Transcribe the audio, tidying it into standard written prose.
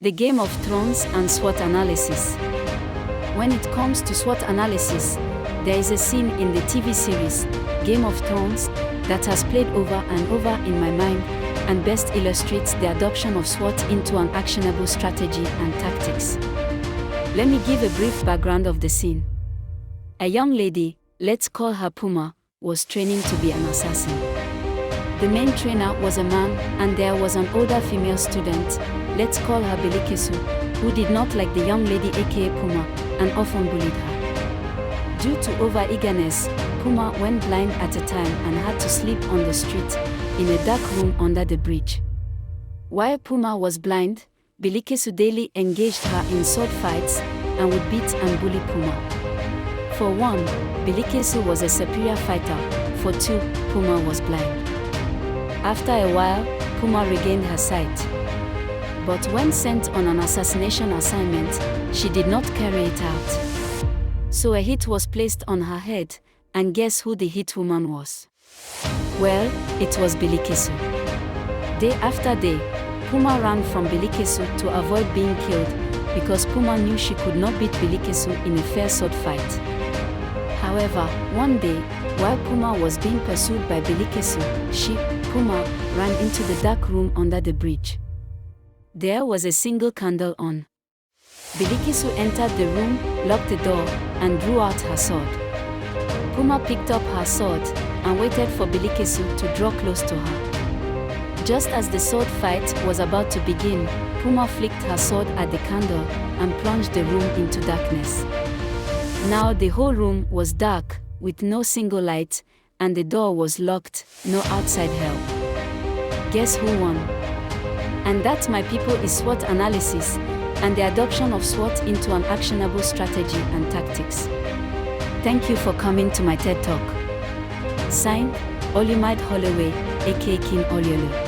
The Game of Thrones and SWOT analysis. When it comes to SWOT analysis, there is a scene in the TV series, Game of Thrones, that has played over and over in my mind and best illustrates the adoption of SWOT into an actionable strategy and tactics. Let me give a brief background of the scene. A young lady, let's call her Puma, was training to be an assassin. The main trainer was a man, and there was an older female student, let's call her Belikesu, who did not like the young lady aka Puma, and often bullied her. Due to over-eagerness, Puma went blind at a time and had to sleep on the street, in a dark room under the bridge. While Puma was blind, Belikesu daily engaged her in sword fights, and would beat and bully Puma. For one, Belikesu was a superior fighter, for two, Puma was blind. After a while, Puma regained her sight. But when sent on an assassination assignment, she did not carry it out. So a hit was placed on her head, and guess who the hit woman was? Well, it was Belikesu. Day after day, Puma ran from Belikesu to avoid being killed, because Puma knew she could not beat Belikesu in a fair sword fight. However, one day, while Puma was being pursued by Belikesu, she, Puma, ran into the dark room under the bridge. There was a single candle on. Belikesu entered the room, locked the door, and drew out her sword. Puma picked up her sword, and waited for Belikesu to draw close to her. Just as the sword fight was about to begin, Puma flicked her sword at the candle, and plunged the room into darkness. Now the whole room was dark, with no single light, and the door was locked, no outside help. Guess who won? And that, my people, is SWOT analysis, and the adoption of SWOT into an actionable strategy and tactics. Thank you for coming to my TED Talk. Signed, Olumide Holloway, aka King Oliolo.